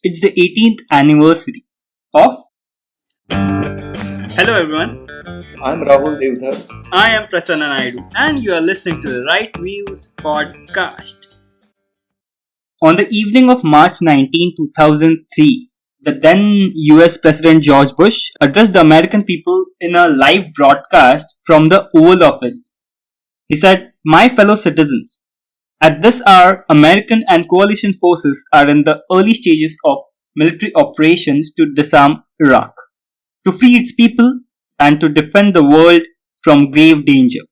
It's the 18th anniversary of. Hello everyone, I'm Rahul Deodhar. I am Prasanna Naidu and you are listening to the RightVIEWS podcast. On the evening of March 19, 2003, the then US President George Bush addressed the American people in a live broadcast from the Oval Office. He said, "My fellow citizens, at this hour, American and coalition forces are in the early stages of military operations to disarm Iraq, to free its people, and to defend the world from grave danger."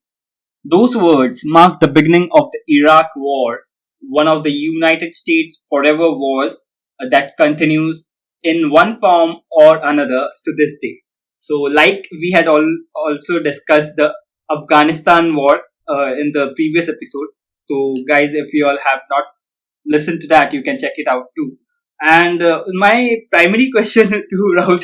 Those words mark the beginning of the Iraq War, one of the United States' forever wars that continues in one form or another to this day. So, like we had also discussed the Afghanistan war in the previous episode. So, guys, if you all have not listened to that, you can check it out too. And my primary question to Rahul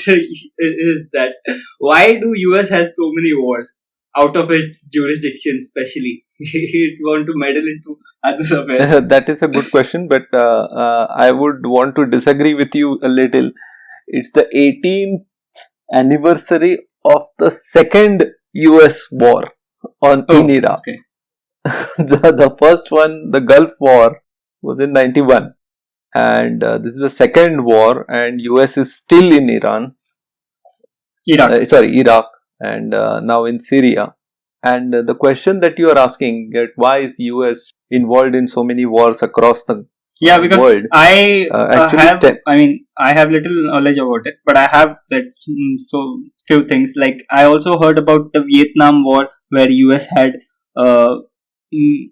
is that why do US has so many wars out of its jurisdiction, especially? It want to meddle into other affairs. That is a good question, but I would want to disagree with you a little. It's the 18th anniversary of the second US war in Iraq. Okay. The first one, the Gulf War, was in 91. And this is the second war, and US is still in Iraq, and now in Syria. And the question that you are asking, that why is US involved in so many wars across the because world? I have little knowledge about it, but I have read so few things. Like I also heard about the Vietnam War, where US had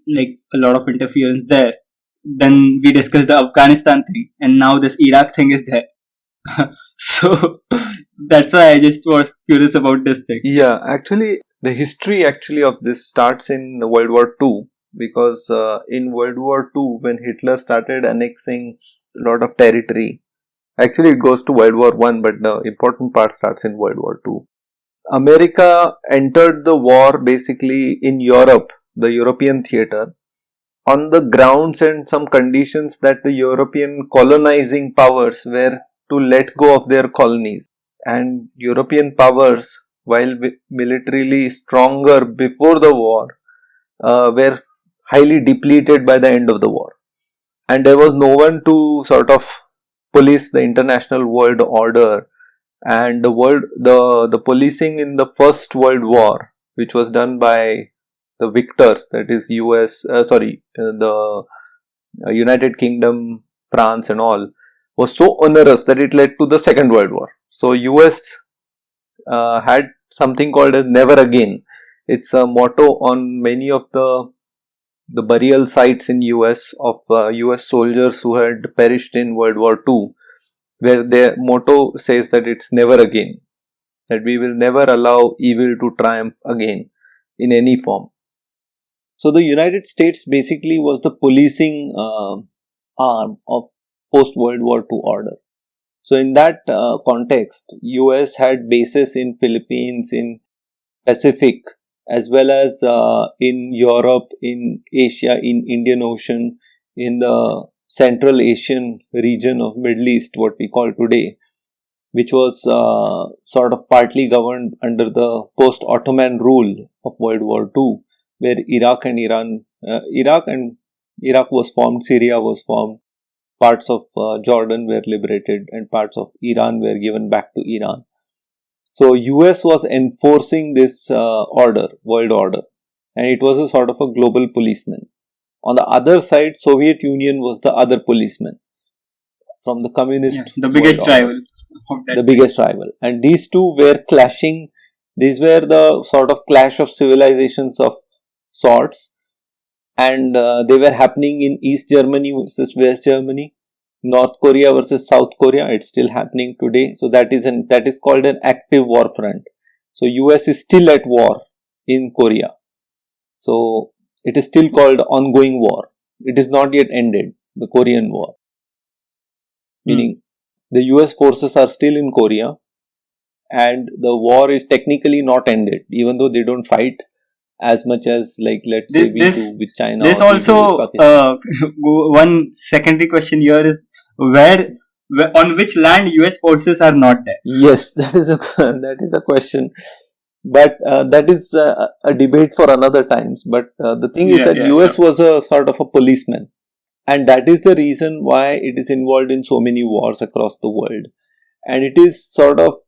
like a lot of interference there. Then we discussed the Afghanistan thing, and now this Iraq thing is there. So that's why I just was curious about this thing. Yeah, actually, the history of this starts in World War II, because in World War II, when Hitler started annexing a lot of territory, actually it goes to World War I, but the important part starts in World War II. America entered the war basically in Europe, the European theatre, on the grounds and some conditions that the European colonizing powers were to let go of their colonies. And European powers, while militarily stronger before the war, were highly depleted by the end of the war. And there was no one to sort of police the international world order. And the policing in the First World War, which was done by the victors, that is the United Kingdom, France and all, was so onerous that it led to the Second World War. So US had something called as never again. It's a motto on many of the burial sites in US of US soldiers who had perished in World War II, where their motto says that it's never again, that we will never allow evil to triumph again in any form. So the United States basically was the policing arm of post-World War II order. So in that context, US had bases in Philippines, in Pacific, as well as in Europe, in Asia, in Indian Ocean, in the Central Asian region of Middle East, what we call today, which was sort of partly governed under the post-Ottoman rule of World War II, where Iraq was formed, Syria was formed, parts of Jordan were liberated, and parts of Iran were given back to Iran. So US was enforcing this world order, and it was a sort of a global policeman. On the other side, Soviet Union was the other policeman from the communist. The biggest rival. The biggest rival, and these two were clashing. These were the sort of clash of civilizations of sorts, and they were happening in East Germany versus West Germany, North Korea versus South Korea. It's still happening today. So that is called an active war front. So US is still at war in Korea. So it is still called ongoing war. It is not yet ended, the Korean War. Meaning the US forces are still in Korea, and the war is technically not ended, even though they don't fight as much as, like, let's say we do with China. There's also one secondary question here is, where on which land US forces are not there? Yes, that is a question. But that is a debate for another times. But the thing is that US sure. was a sort of a policeman, and that is the reason why it is involved in so many wars across the world. And it is sort of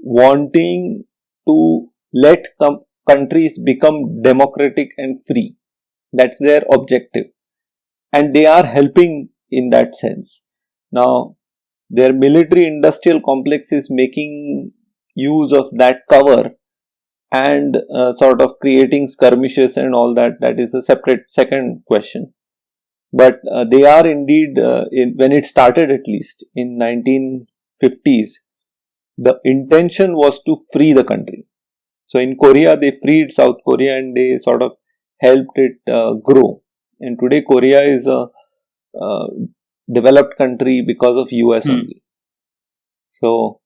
wanting to let countries become democratic and free. That's their objective, and they are helping in that sense. Now, their military industrial complex is making use of that cover and sort of creating skirmishes and all that. That is a separate second question. But they are indeed, when it started at least in 1950s, the intention was to free the country. So in Korea, they freed South Korea and they sort of helped it grow. And today, Korea is a developed country because of US only. So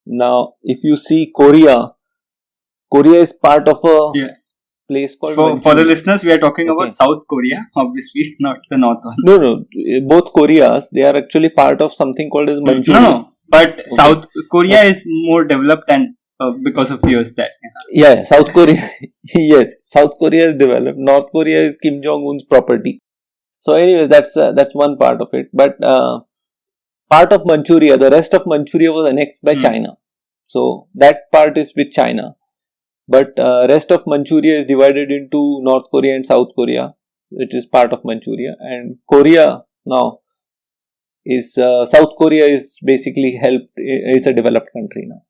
now, if you see Korea is part of a place called for the listeners, we are talking about South Korea, obviously, not the North one. No, both Koreas, they are actually part of something called as Manchuria. No, but South Korea is more developed and because of US that. Yeah, South Korea. Yes, South Korea is developed. North Korea is Kim Jong-un's property. So, anyways, that's one part of it. But part of Manchuria, the rest of Manchuria was annexed by China. So that part is with China. But rest of Manchuria is divided into North Korea and South Korea, which is part of Manchuria. And Korea now is South Korea is basically helped. It's a developed country now.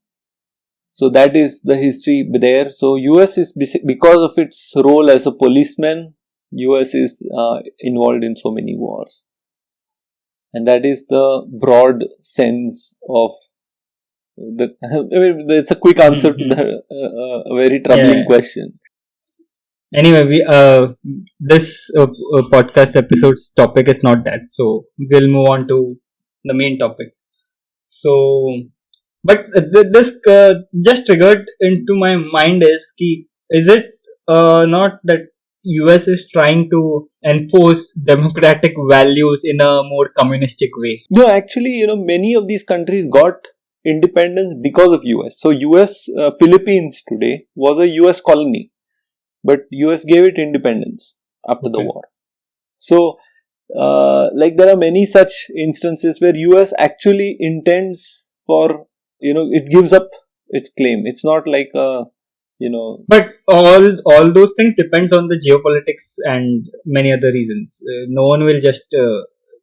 So that is the history there. So US is because of its role as a policeman, US is involved in so many wars. And that is the broad sense of the. I mean, it's a quick answer to a very troubling question. Anyway, we this podcast episode's topic is not that, so we'll move on to the main topic. So, but this just triggered into my mind is it not that US is trying to enforce democratic values in a more communistic way? No, actually, many of these countries got independence because of US. So US, Philippines today was a US colony, but US gave it independence after the war. So, like there are many such instances where US actually intends for, it gives up its claim. It's not like a, But all those things depends on the geopolitics and many other reasons. No one will just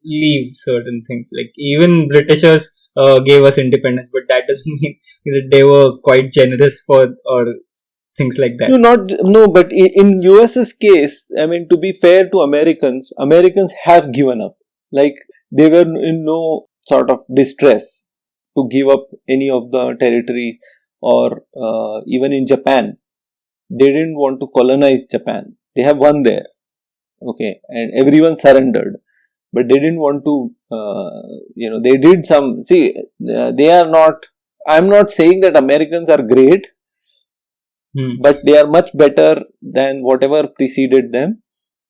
leave certain things. Like even Britishers gave us independence, but that doesn't mean that they were quite generous for or things like that. But in US's case, I mean, to be fair to Americans have given up. Like they were in no sort of distress to give up any of the territory, or even in Japan, they didn't want to colonize Japan. They have won there, okay, and everyone surrendered. But they didn't want to, they did some. See, they are not. I'm not saying that Americans are great, but they are much better than whatever preceded them.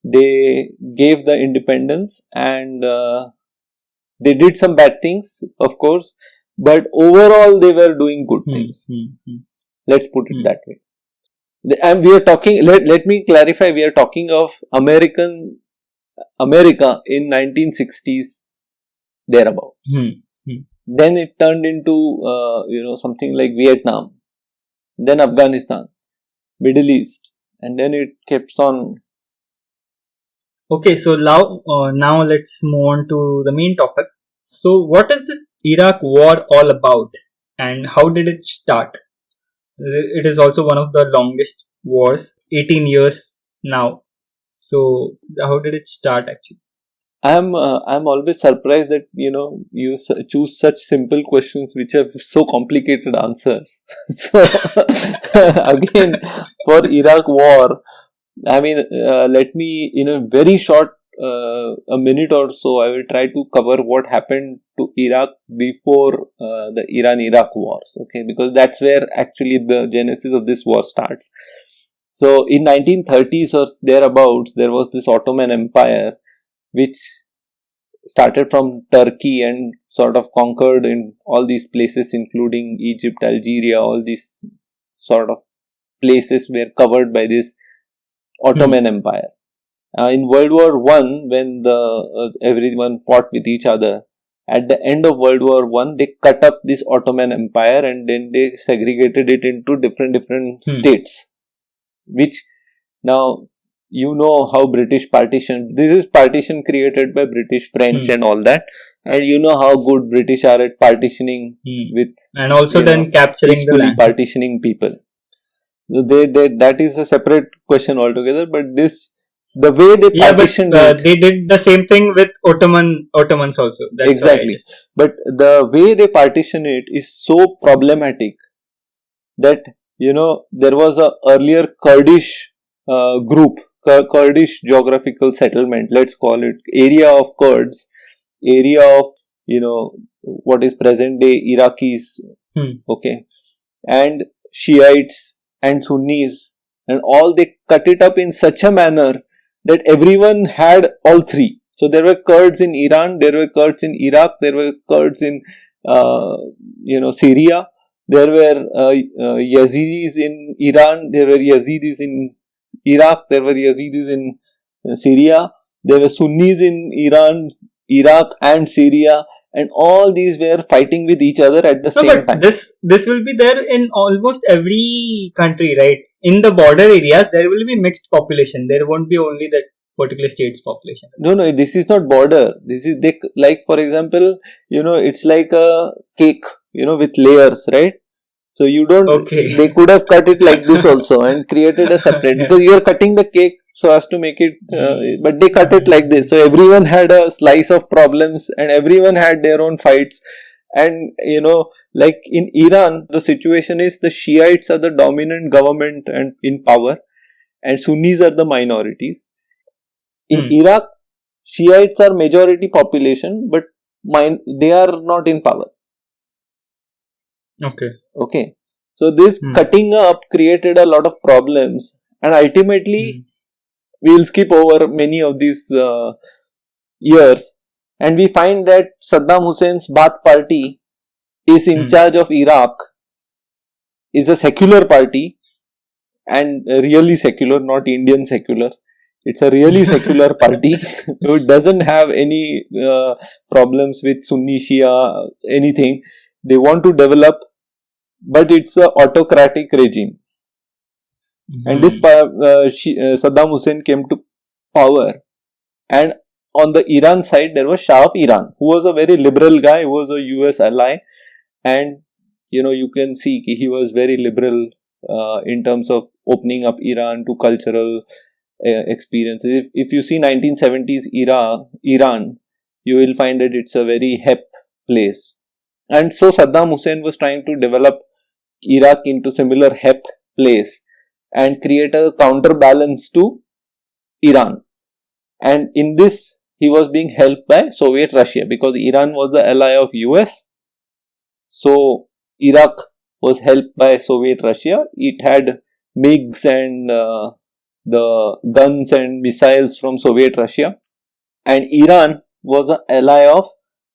They gave the independence, and they did some bad things, of course, but overall they were doing good things. Let's put it that way. And we are talking. Let me clarify. We are talking of America in 1960s thereabout. Then it turned into something like Vietnam, then Afghanistan, Middle East, and then it keeps on. Okay, so now let's move on to the main topic. So, what is this Iraq war all about, and how did it start? It is also one of the longest wars, 18 years now. So, how did it start actually? I'm always surprised that you choose such simple questions which have so complicated answers. So again, for Iraq war, I mean, let me in a very short a minute or so, I will try to cover what happened to Iraq before the Iran-Iraq wars. Okay, because that's where actually the genesis of this war starts. So in 1930s or thereabouts, there was this Ottoman Empire which started from Turkey and sort of conquered in all these places, including Egypt, Algeria, all these sort of places were covered by this Ottoman Empire. In World War One, when everyone fought with each other, at the end of World War One, they cut up this Ottoman Empire and then they segregated it into different states. Which now you know how British partition. This is partition created by British, French, and all that. And you know how good British are at partitioning with, and also then capturing the land, partitioning people. So they that is a separate question altogether. But this, the way they partitioned, they did the same thing with Ottomans also. That's exactly. But the way they partition it is so problematic that there was a earlier Kurdish group, Kurdish geographical settlement. Let's call it area of Kurds, area of what is present day Iraqis, okay, and Shiites and Sunnis, and all they cut it up in such a manner that everyone had all three. So there were Kurds in Iran, there were Kurds in Iraq, there were Kurds in Syria, there were Yazidis in Iran, there were Yazidis in Iraq, there were Yazidis in Syria, there were Sunnis in Iran, Iraq and Syria, and all these were fighting with each other at the same time. This will be there in almost every country, right? In the border areas, there will be mixed population. There won't be only that particular state's population. No, this is not border. This is like, for example, it's like a cake, with layers, right? So you don't. Okay. They could have cut it like this also and created a separate, because you are cutting the cake so as to make it, but they cut it like this. So everyone had a slice of problems and everyone had their own fights. And like in Iran, the situation is the Shiites are the dominant government and in power, and Sunnis are the minorities. In Iraq, Shiites are majority population, but they are not in power. Okay. So this cutting up created a lot of problems, and ultimately we'll skip over many of these years, and we find that Saddam Hussein's Baath party is in charge of Iraq, is a secular party, and really secular, not Indian secular. It's a really secular party. It doesn't have any problems with Sunni, Shia, anything. They want to develop, but it's an autocratic regime. And this Saddam Hussein came to power, and on the Iran side there was Shah of Iran, who was a very liberal guy, who was a US ally, and you can see he was very liberal in terms of opening up Iran to cultural experiences. If you see 1970s Iran, you will find that it's a very hep place, and so Saddam Hussein was trying to develop Iraq into similar hep place and create a counterbalance to Iran. And in this, he was being helped by Soviet Russia, because Iran was the ally of US. So Iraq was helped by Soviet Russia. It had MiGs and the guns and missiles from Soviet Russia. And Iran was an ally of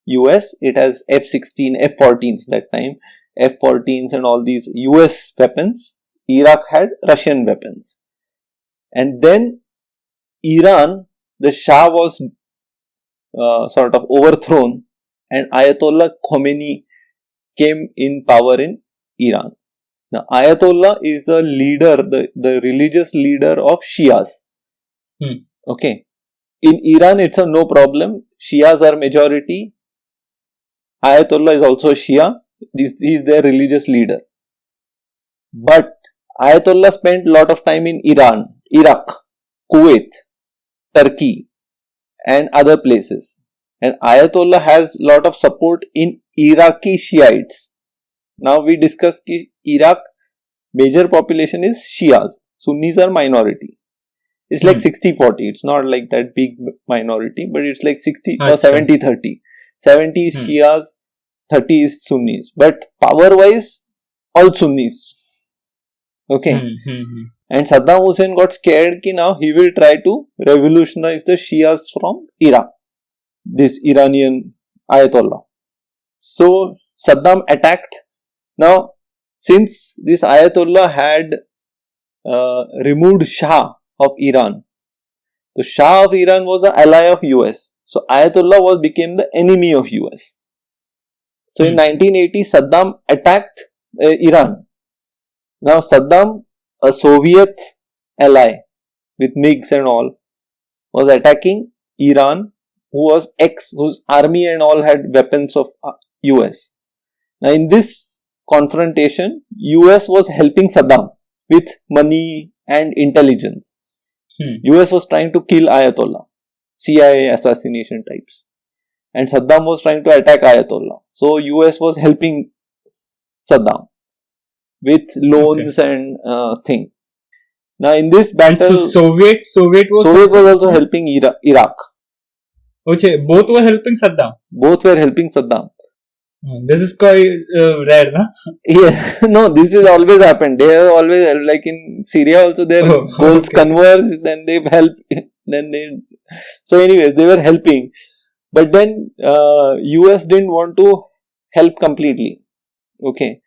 US. It has F-16, F-14s that time, F-14s and all these US weapons. Iraq had Russian weapons. And then Iran, the Shah was sort of overthrown, and Ayatollah Khomeini came in power in Iran. Now, Ayatollah is the leader, the religious leader of Shias. Okay. In Iran, it's a no problem. Shias are majority. Ayatollah is also Shia. He is their religious leader. But Ayatollah spent a lot of time in Iran, Iraq, Kuwait, Turkey, and other places. And Ayatollah has a lot of support in Iraqi Shiites. Now we discussed Iraq, major population is Shias. Sunnis are minority. It's like 60-40. It's not like that big minority, but it's like 60 or 70-30. 70 is Shias, 30 is Sunnis. But power-wise, all Sunnis. Okay. And Saddam Hussein got scared that now he will try to revolutionize the Shias from Iraq. this Iranian Ayatollah. So Saddam attacked. Now, since this Ayatollah had removed Shah of Iran, the Shah of Iran was an ally of US. So Ayatollah became the enemy of US. So in 1980, Saddam attacked Iran. Now Saddam, a Soviet ally with MiGs and all, was attacking Iran, whose army and all had weapons of US. Now in this confrontation, US was helping Saddam with money and intelligence. US was trying to kill Ayatollah, CIA assassination types, and Saddam was trying to attack Ayatollah. So US was helping Saddam with loans and thing. Now in this battle, so Soviet was also helping Iraq. Okay, both were helping Saddam. Both were helping Saddam. This is quite rare, na? Yeah, no, this has always happened. They have always, like in Syria also, their goals converge, then they help, so anyways, they were helping. But then, US didn't want to help completely. Okay.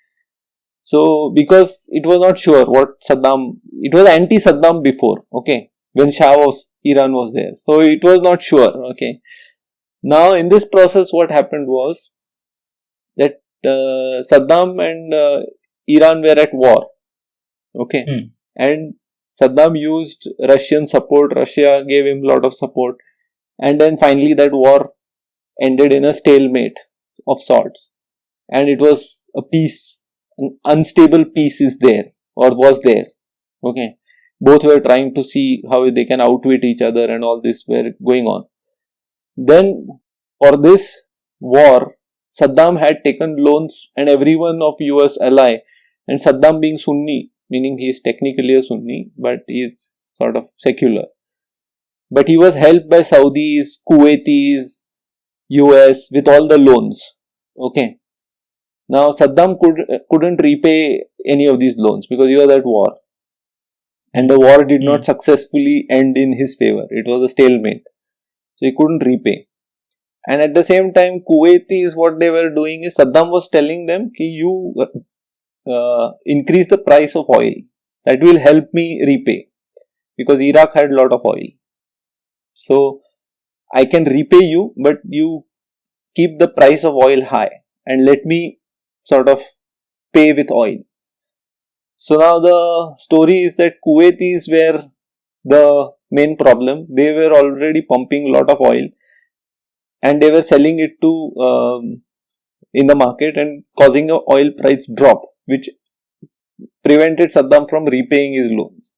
So, because it was not sure what it was anti-Saddam before, okay, when Iran was there. So, it was not sure, okay. Now, in this process, what happened was that Saddam and Iran were at war, okay, and Saddam used Russian support. Russia gave him a lot of support, and then finally that war ended in a stalemate of sorts, and it was a peace. An unstable peace is there, or was there, okay. Both were trying to see how they can outwit each other, and all this were going on. Then, for this war, Saddam had taken loans, and everyone of US ally, and Saddam being Sunni, meaning he is technically a Sunni, but he is sort of secular. But he was helped by Saudis, Kuwaitis, US with all the loans, okay. Now Saddam couldn't repay any of these loans because he was at war, and the war did not successfully end in his favor. It was a stalemate, so he couldn't repay. And at the same time, Kuwaitis, what they were doing is Saddam was telling them, "Ki you increase the price of oil. That will help me repay, because Iraq had a lot of oil. So I can repay you, but you keep the price of oil high and let me sort of pay with oil." So now the story is that Kuwaitis were the main problem. They were already pumping a lot of oil, and they were selling it to in the market and causing a oil price drop, which prevented Saddam from repaying his loans.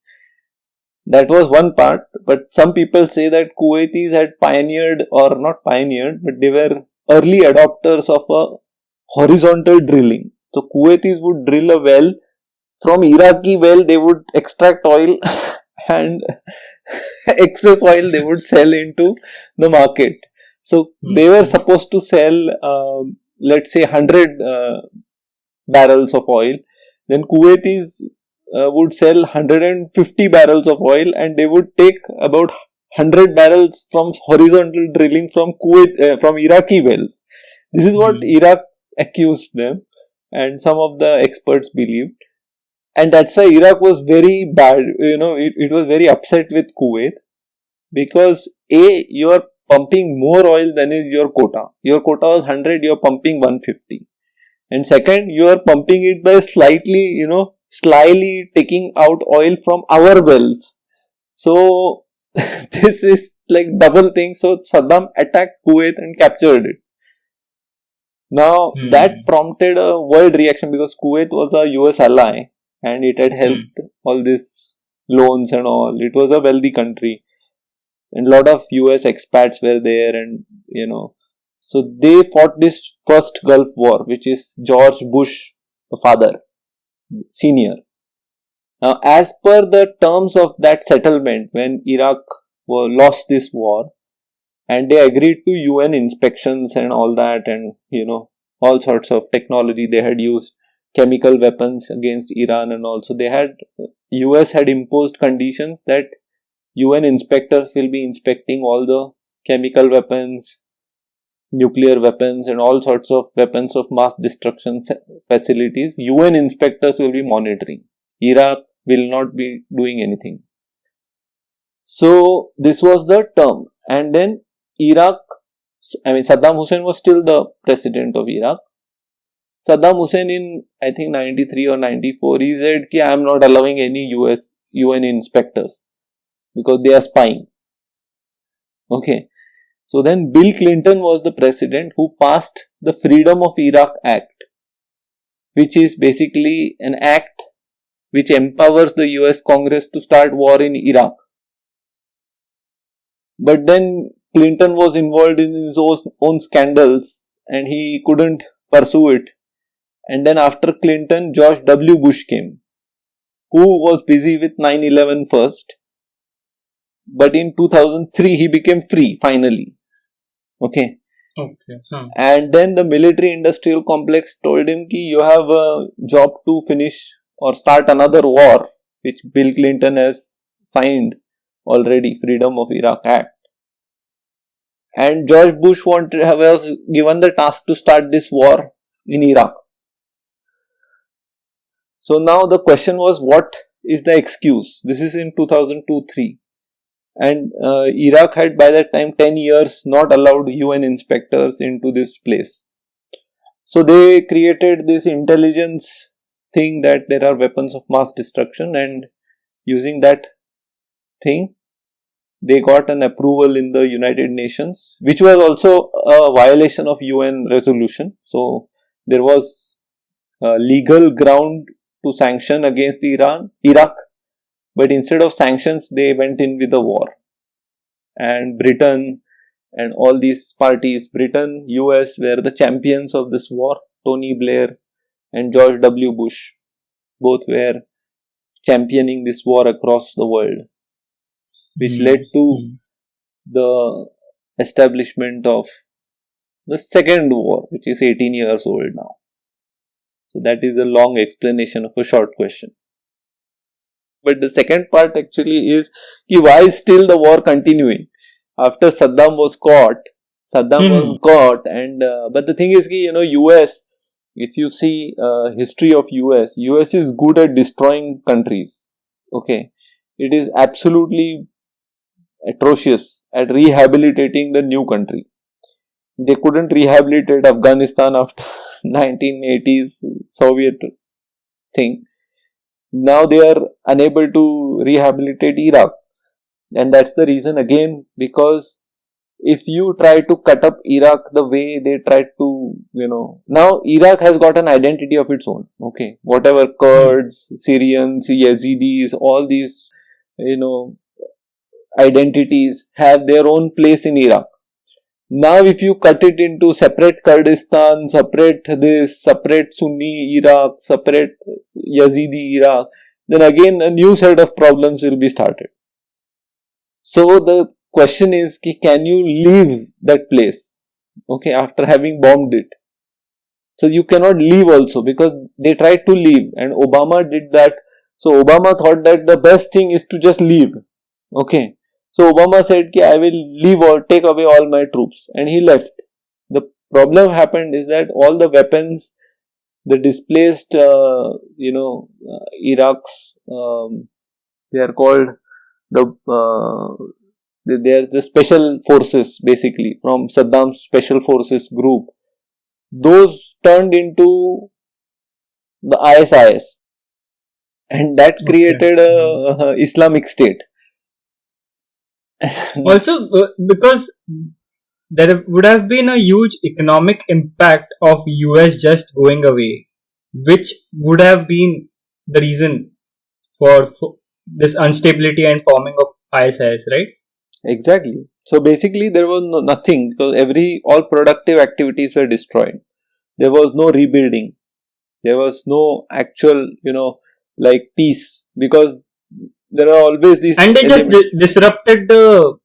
That was one part, but some people say that Kuwaitis had pioneered, or not pioneered, but they were early adopters of a horizontal drilling. So Kuwaitis would drill a well. From Iraqi well, they would extract oil and excess oil they would sell into the market. So they were supposed to sell, let's say 100 barrels of oil. Then Kuwaitis would sell 150 barrels of oil, and they would take about 100 barrels from horizontal drilling from from Iraqi wells. This is what Iraq accused them, and some of the experts believed. And that's why Iraq was very bad, it was very upset with Kuwait, because you are pumping more oil than is your quota. Your quota was 100, you are pumping 150. And second, you are pumping it by slyly taking out oil from our wells. So, this is like double thing. So, Saddam attacked Kuwait and captured it. Now, that prompted a world reaction, because Kuwait was a US ally and it had helped all these loans and all. It was a wealthy country, and a lot of US expats were there, and so they fought this first Gulf War, which is George Bush, the father, senior. Now, as per the terms of that settlement, when Iraq lost this war, and they agreed to UN inspections and all that, and all sorts of technology they had used, chemical weapons against Iran, and also US had imposed conditions that UN inspectors will be inspecting all the chemical weapons, nuclear weapons and all sorts of weapons of mass destruction facilities, UN inspectors will be monitoring. Iraq will not be doing anything. So this was the term. And then Saddam Hussein was still the president of Iraq. Saddam Hussein in, I think, 93 or 94, he said ki I am not allowing any UN inspectors because they are spying. Okay. So then Bill Clinton was the president who passed the Freedom of Iraq Act, which is basically an act which empowers the US Congress to start war in Iraq. But then Clinton was involved in his own scandals and he couldn't pursue it. And then after Clinton, George W. Bush came, who was busy with 9/11 first. But in 2003, he became free finally. Okay. And then the military industrial complex told him ki you have a job to finish or start another war, which Bill Clinton has signed already, Freedom of Iraq Act. And George Bush was given the task to start this war in Iraq. So now the question was, what is the excuse? This is in 2002-03. And Iraq had by that time 10 years not allowed UN inspectors into this place. So they created this intelligence thing that there are weapons of mass destruction, and using that thing they got an approval in the United Nations, which was also a violation of UN resolution. So there was legal ground to sanction against Iraq, but instead of sanctions they went in with a war. And Britain and all these parties, Britain, US, were the champions of this war. Tony Blair and George W. Bush both were championing this war across the world, which led to the establishment of the second war, which is 18 years old now. So that is a long explanation of a short question. But the second part actually is why is still the war continuing after Saddam was caught. And but the thing is US, if you see history of US is good at destroying countries. Okay, it is absolutely atrocious at rehabilitating the new country. They couldn't rehabilitate Afghanistan after 1980s Soviet thing. Now they are unable to rehabilitate Iraq, and that's the reason again, because if you try to cut up Iraq the way they tried to, now Iraq has got an identity of its own. Okay, whatever Kurds, Syrians, Yazidis, all these identities have their own place in Iraq. Now if you cut it into separate Kurdistan, separate this, separate Sunni Iraq, separate Yazidi Iraq, then again a new set of problems will be started. So the question is, can you leave that place, okay, after having bombed it? So you cannot leave also, because they tried to leave and Obama did that. So Obama thought that the best thing is to just leave. Okay. So Obama said, I will leave or take away all my troops, and he left. The problem happened is that all the weapons, the displaced, Iraq's, they are called they are the special forces, basically from Saddam's special forces group. Those turned into the ISIS, and that created a Islamic State. Also, because there would have been a huge economic impact of US just going away, which would have been the reason for this instability and forming of ISIS, right? Exactly. So basically there was nothing, because all productive activities were destroyed. There was no rebuilding. There was no actual, peace, because there are always these... And they just disrupted the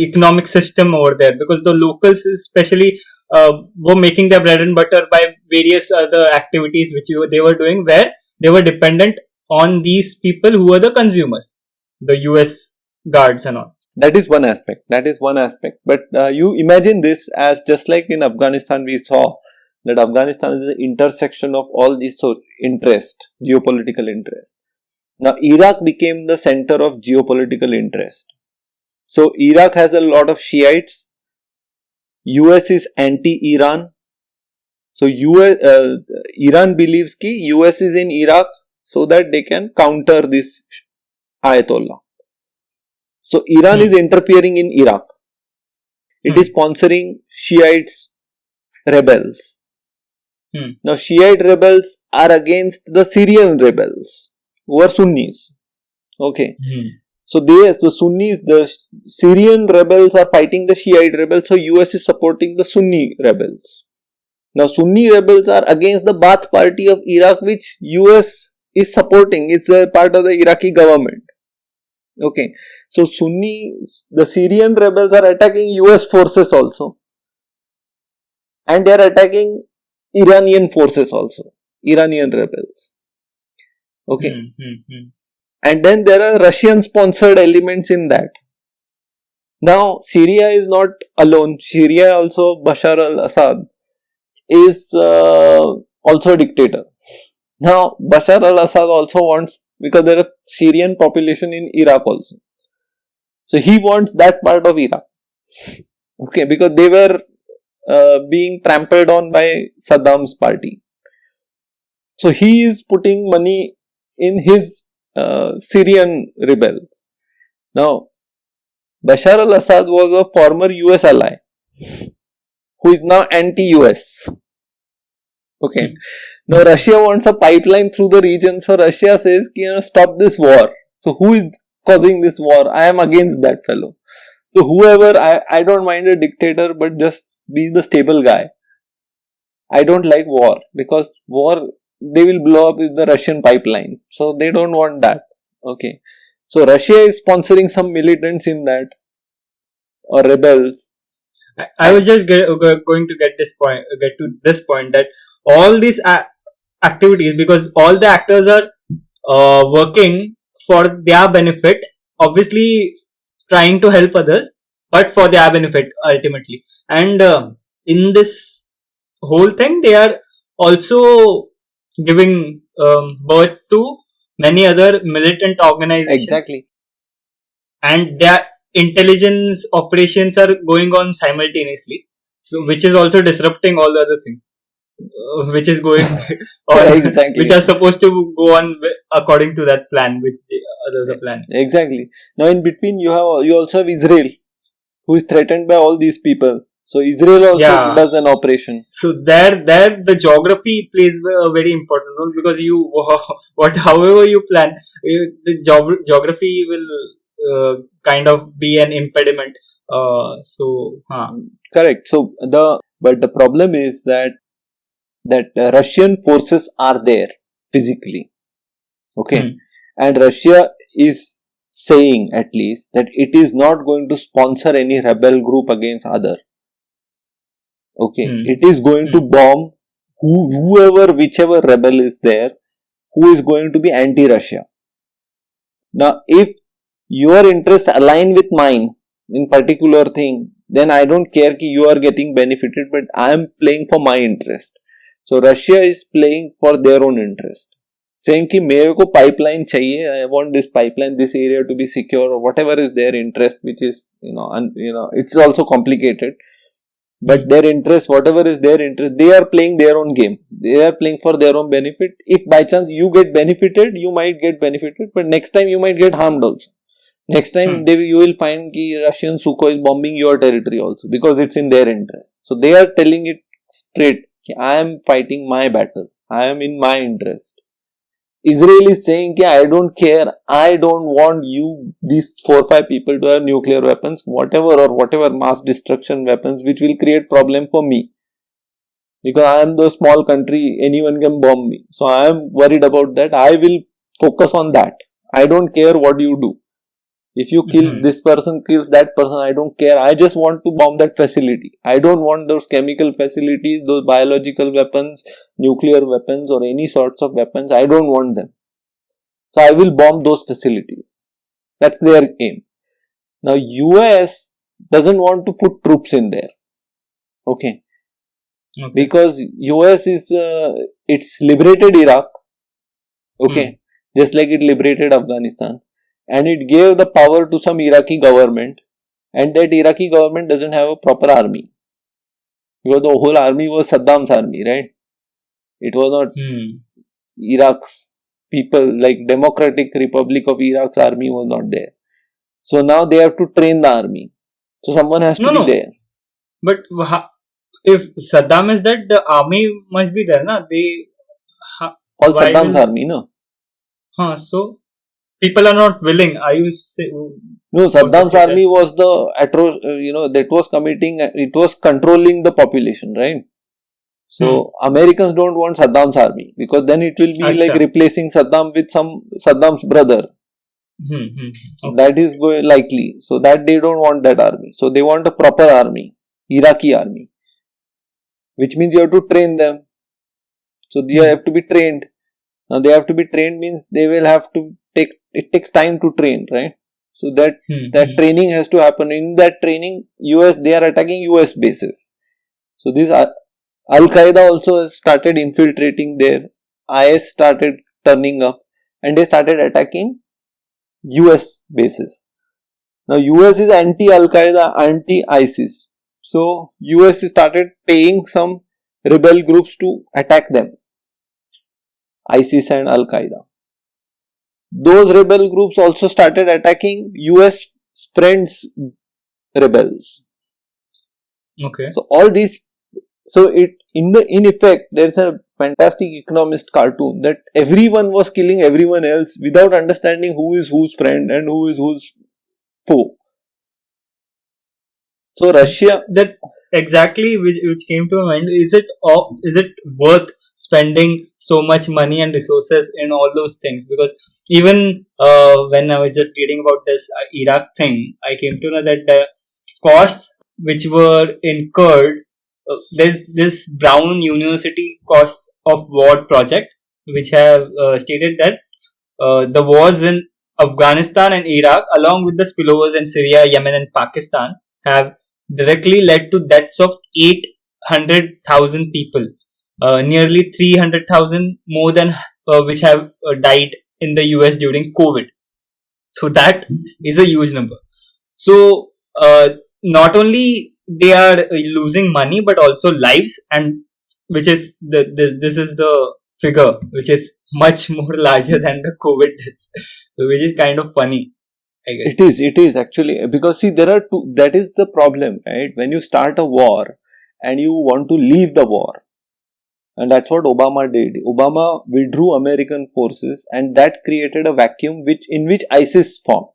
economic system over there, because the locals especially were making their bread and butter by various other activities which they were doing, where they were dependent on these people who were the consumers, the US guards and all. That is one aspect. But you imagine this as just like in Afghanistan, we saw that Afghanistan is the intersection of all these geopolitical interest. Now, Iraq became the center of geopolitical interest. So, Iraq has a lot of Shiites. US is anti-Iran. So, Iran believes that US is in Iraq so that they can counter this Ayatollah. So, Iran is interfering in Iraq. It is sponsoring Shiites rebels. Now, Shiite rebels are against the Syrian rebels who are Sunnis. Okay. So, the Syrian rebels are fighting the Shiite rebels. So, US is supporting the Sunni rebels. Now, Sunni rebels are against the Baath party of Iraq, which US is supporting. It's a part of the Iraqi government. Okay. So, the Syrian rebels are attacking US forces also. And they are attacking Iranian forces also. Iranian rebels. Okay. And then there are Russian sponsored elements in that. Now, Syria is not alone. Syria also, Bashar al-Assad is also a dictator. Now, Bashar al-Assad also wants, because there is a Syrian population in Iraq also. So, he wants that part of Iraq. Okay, because they were being trampled on by Saddam's party. So, he is putting money in his Syrian rebels. Now, Bashar al-Assad was a former US ally who is now anti-US. Okay. Now, Russia wants a pipeline through the region. So, Russia says, stop this war. So, who is causing this war? I am against that fellow. So, whoever, I don't mind a dictator, but just be the stable guy. I don't like war, because war, they will blow up with the Russian pipeline. So, they don't want that. Okay. So, Russia is sponsoring some militants in that, or rebels. I was just going to get to this point that all these activities, because all the actors are working for their benefit, obviously trying to help others, but for their benefit ultimately. And in this whole thing, they are also giving birth to many other militant organizations. Exactly. And their intelligence operations are going on simultaneously, so which is also disrupting all the other things which is going on, exactly. which are supposed to go on according to that plan which the others are planning. Exactly. Now, in between, you also have Israel, who is threatened by all these people. So, Israel also does an operation. So, there the geography plays a very important role, because however you plan, the geography will kind of be an impediment. Correct. So, but the problem is that Russian forces are there physically. Okay. And Russia is saying, at least, that it is not going to sponsor any rebel group against other. Okay. It is going to bomb whichever rebel is there, who is going to be anti-Russia. Now, if your interests align with mine in particular thing, then I don't care कि you are getting benefited, but I am playing for my interest. So, Russia is playing for their own interest. Saying कि मेरे को pipeline चाहिए, I want this pipeline, this area to be secure, or whatever is their interest, which is, it's also complicated. But their interest, whatever is their interest, they are playing their own game. They are playing for their own benefit. If by chance you get benefited, you might get benefited, but next time you might get harmed also. Next time you will find that Russian Sukhoi is bombing your territory also, because it's in their interest. So they are telling it straight, I am fighting my battle. I am in my interest. Israel is saying that I don't care. I don't want these 4 or 5 people to have nuclear weapons, whatever mass destruction weapons, which will create problem for me. Because I am the small country, anyone can bomb me. So I am worried about that. I will focus on that. I don't care what you do. If you kill this person, kills that person, I don't care. I just want to bomb that facility. I don't want those chemical facilities, those biological weapons, nuclear weapons, or any sorts of weapons. I don't want them. So I will bomb those facilities. That's their aim. Now US doesn't want to put troops in there. Okay. Because US is it's liberated Iraq. Okay. Just like it liberated Afghanistan, and it gave the power to some Iraqi government, and that Iraqi government doesn't have a proper army, because the whole army was Saddam's army, right? It was not Iraq's people, like Democratic Republic of Iraq's army was not there. So now they have to train the army. So someone has to be there. But if Saddam is dead, the army must be there, na? All Saddam's army, no? So people are not willing. Are you no, Saddam's army was that was committing, it was controlling the population, right? So Americans don't want Saddam's army, because then it will be like replacing Saddam with Saddam's brother. That is likely. So that they don't want that army. So they want a proper army, Iraqi army, which means you have to train them. So they have to be trained. Now they have to be trained means they will have to it takes time to train, right? So that training has to happen. In that training, they are attacking US bases. So this Al-Qaeda also started infiltrating there. IS started turning up, and they started attacking US bases. Now US is anti-Al-Qaeda, anti-ISIS. So US started paying some rebel groups to attack them, ISIS and Al-Qaeda. Those rebel groups also started attacking US friends rebels. Okay. So all these, in effect, there is a fantastic economist cartoon that everyone was killing everyone else without understanding who is whose friend and who is whose foe. So Russia, that exactly which came to my mind. Is it worth spending so much money and resources in all those things? Because even when I was just reading about this Iraq thing, I came to know that the costs which were incurred, there's this Brown University costs of war project, which have stated that the wars in Afghanistan and Iraq, along with the spillovers in Syria, Yemen and Pakistan, have directly led to deaths of 800,000 people, nearly 300,000 more than which have died in the US during COVID. So that is a huge number. So not only they are losing money, but also lives, and which is this is the figure which is much more larger than the COVID deaths, which is kind of funny, I guess. It is actually, because see, there are two, that is the problem, right? When you start a war and you want to leave the war, and that's what Obama did. Obama withdrew American forces, and that created a vacuum in which ISIS formed.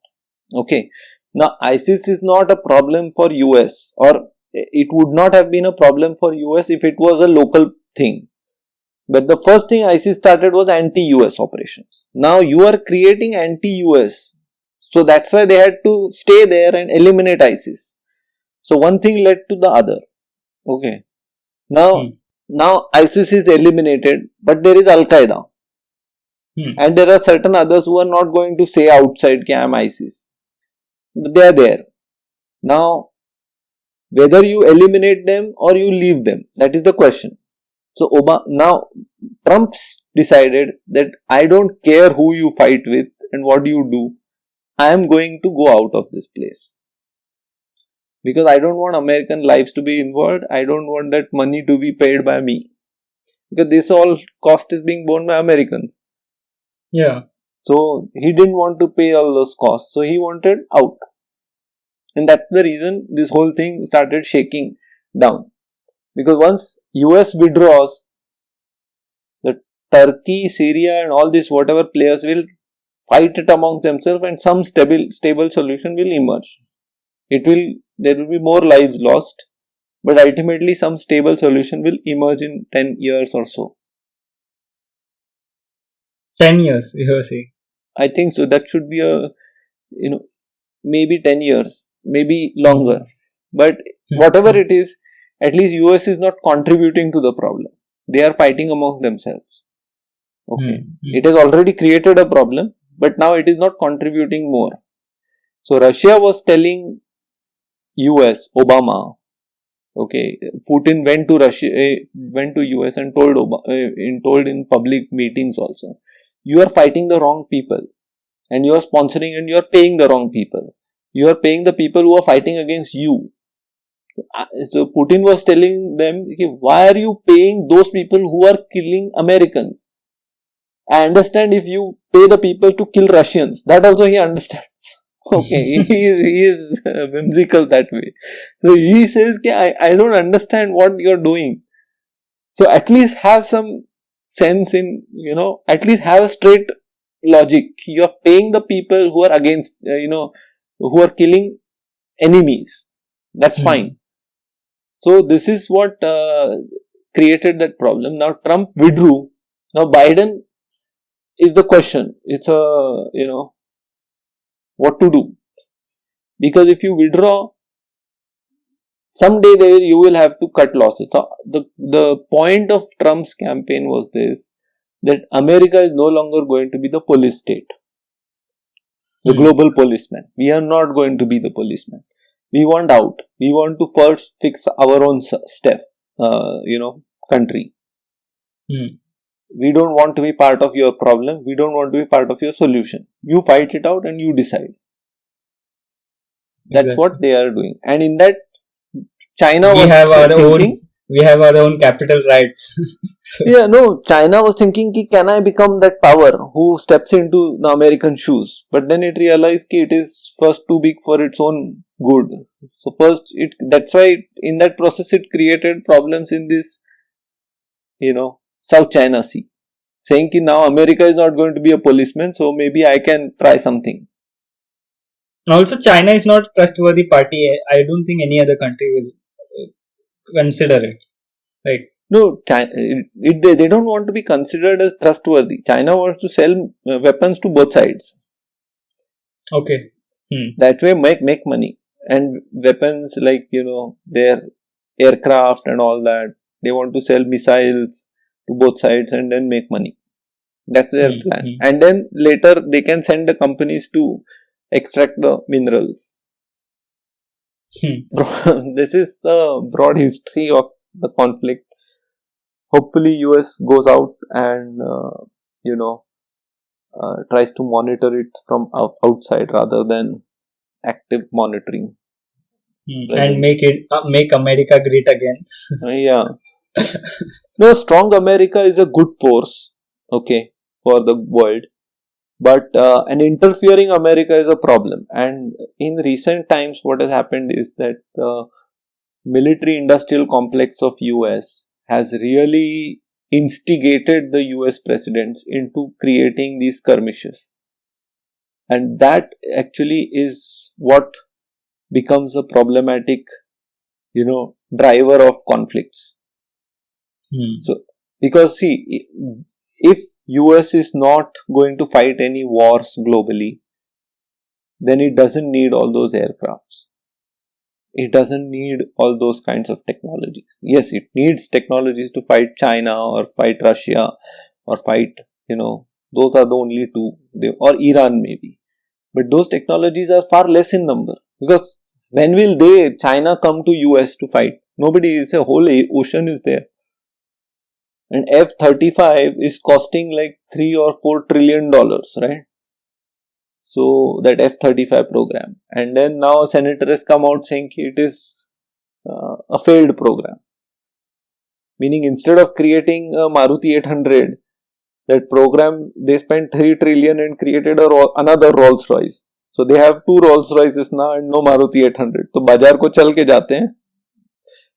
Okay. Now ISIS is not a problem for US, or it would not have been a problem for US if it was a local thing. But the first thing ISIS started was anti-US operations. Now you are creating anti-US. So that's why they had to stay there and eliminate ISIS. So one thing led to the other. Okay. Now ISIS is eliminated, but there is Al-Qaeda. And there are certain others who are not going to say outside that I am ISIS. But they are there. Now, whether you eliminate them or you leave them, that is the question. So now Trump decided that I don't care who you fight with and what you do. I am going to go out of this place. Because I don't want American lives to be involved. I don't want that money to be paid by me. Because this all cost is being borne by Americans. Yeah. So he didn't want to pay all those costs. So he wanted out. And that's the reason this whole thing started shaking down. Because once US withdraws, the Turkey, Syria and all these whatever players will fight it among themselves, and some stable solution will emerge. There will be more lives lost, but ultimately some stable solution will emerge in 10 years or so. 10 years, you are saying? I think so. That should be maybe 10 years, maybe longer. But whatever it is, at least US is not contributing to the problem. They are fighting among themselves. Okay. It has already created a problem, but now it is not contributing more. So Russia was telling US, Obama, okay, Putin went to Russia, went to US and told told in public meetings also, you are fighting the wrong people, and you are sponsoring and you are paying the wrong people. You are paying the people who are fighting against you. So Putin was telling them, okay, why are you paying those people who are killing Americans? I understand if you pay the people to kill Russians. That also he understands. Okay, he is whimsical that way. So he says, I don't understand what you're doing. So at least have some sense in, at least have a straight logic. You're paying the people who are against, who are killing enemies. That's fine. So this is what created that problem. Now Trump withdrew. Now Biden is the question. It's what to do. Because if you withdraw, someday you will have to cut losses. So the point of Trump's campaign was this, that America is no longer going to be the police state, the global policeman. We are not going to be the policeman. We want out. We want to first fix our own country. We don't want to be part of your problem. We don't want to be part of your solution. You fight it out and you decide. That's what they are doing. And in that, China was thinking, we have our own capital rights. China was thinking, can I become that power who steps into the American shoes? But then it realized it is first too big for its own good. So first, that's why in that process it created problems in this, South China Sea. Saying that now America is not going to be a policeman, so maybe I can try something. Also, China is not a trustworthy party. I don't think any other country will consider it. Right? No, they don't want to be considered as trustworthy. China wants to sell weapons to both sides. Okay. That way make money. And weapons like, their aircraft and all that, they want to sell missiles to both sides and then make money. That's their plan. And then later they can send the companies to extract the minerals. This is the broad history of the conflict. Hopefully US goes out and tries to monitor it from outside rather than active monitoring. And make America great again. Yeah. No, strong America is a good force, okay, for the world. But an interfering America is a problem. And in recent times, what has happened is that the military-industrial complex of US has really instigated the US presidents into creating these skirmishes. And that actually is what becomes a problematic, driver of conflicts. So, because see, if US is not going to fight any wars globally, then it doesn't need all those aircrafts. It doesn't need all those kinds of technologies. Yes, it needs technologies to fight China or fight Russia or fight, those are the only two, or Iran maybe. But those technologies are far less in number, because when will China come to US to fight? Nobody, it's a whole ocean is there. And F-35 is costing like $3 or $4 trillion, right? So that F-35 program. And then now a senator has come out saying it is a failed program. Meaning instead of creating a Maruti 800, that program, they spent 3 trillion and created another Rolls Royce. So they have 2 Rolls Royces now and no Maruti 800. So बाजार को चल के जाते हैं.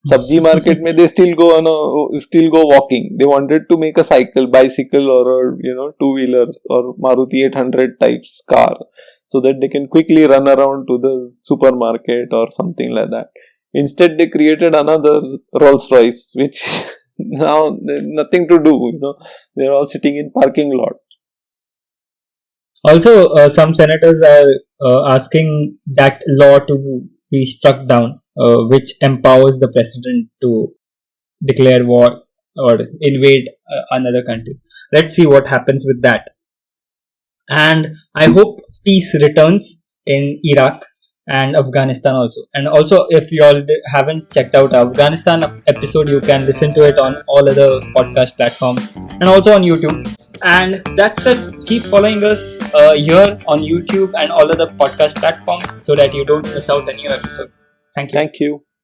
Sabji market में they still go walking. They wanted to make a bicycle or two-wheeler or Maruti 800 types car, so that they can quickly run around to the supermarket or something like that. Instead, they created another Rolls Royce, which now nothing to do. They're all sitting in parking lot. Also, some senators are asking that law to be struck down, which empowers the president to declare war or invade another country. Let's see what happens with that. And I hope peace returns in Iraq and Afghanistan also. And also, if you all haven't checked out Afghanistan episode, you can listen to it on all other podcast platforms and also on YouTube. And that's it. Keep following us here on YouTube and all other podcast platforms so that you don't miss out any episode. Thank you. Thank you.